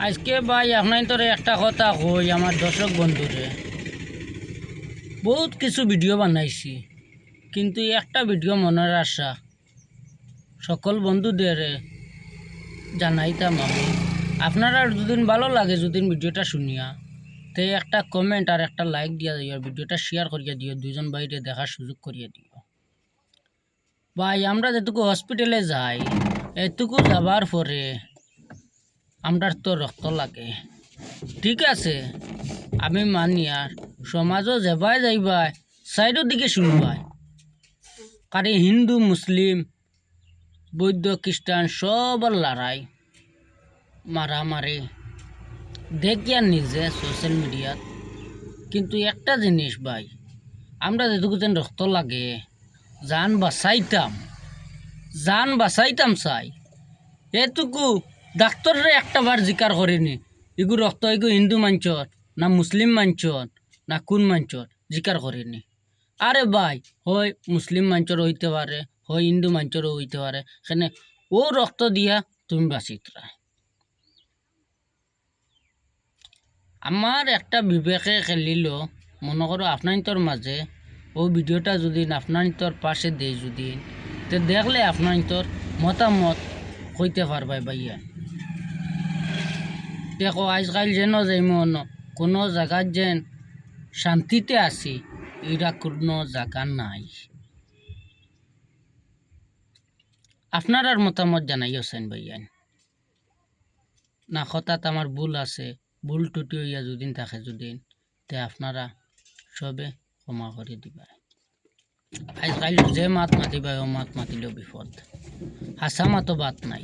আজকে ভাই আপনার তোরে একটা কথা কই আমার দর্শক বন্ধুরে বহুত কিছু ভিডিও বানাইছি কিন্তু একটা ভিডিও মনের আশা সকল বন্ধুদের জানাইতাম আমি আপনারা দুদিন ভালো লাগে যদিন ভিডিওটা শুনিয়া তে একটা কমেন্ট আর একটা লাইক দিয়া দিও ভিডিওটা শেয়ার করিয়া দিও দুইজন বাইরে দেখার সুযোগ করিয়া দিও। ভাই আমরা যেটুকু হসপিটালে যাই এটুকু যাবার পরে আমরা তো রক্ত লাগে, ঠিক আছে আমি মানি আর সমাজও যাবাই যাইবাই সাইডের দিকে শুনবাই কারণ হিন্দু মুসলিম বৌদ্ধ খ্রিস্টান সবার লড়াই মারামারি দেখিয়া নিজে সোশ্যাল মিডিয়াত। কিন্তু একটা জিনিস ভাই আমরা যেটুকু যেন রক্ত লাগে জান বাঁচাইতাম চাই এটুকু ডাক্তাররে একটা বার জিকার করেনি এগু রক্ত এগু হিন্দু মাঞ্চর না মুসলিম মাঞ্চর না কোন মাঞ্চর জিকার করেনি। আরে ভাই হয় মুসলিম মাঞ্চর হইতে পারে হয় হিন্দু মাঞ্চরও হইতে পারে সেখানে ও রক্ত দিয়া তুমি বাঁচিতরা। আমার একটা বিবেকে খেলিল মনে করো আপনার তোর মাঝে ও ভিডিওটা যদি আপনার তোর পাশে দেয় যদি তো দেখলে আপনার তোর মতামত হইতে পারবাই ভাইয়া। দেখো আজকাল যেন যেমন কোনো জায়গার যেন শান্তিতে আছি এরা কোনো জায়গা নাই। আপনার আর মতামত জানাইছেন ভাইয়া না কথাত আমার ভুল আছে ভুল টুটি হইয়া যদিন থাকে যদিন তে আপনারা সবে ক্ষমা করে দিবা। আজকাল যে মাত মাতিবা ও মাত মাতিলেও বিপদ হাসা মাতো বাত নাই।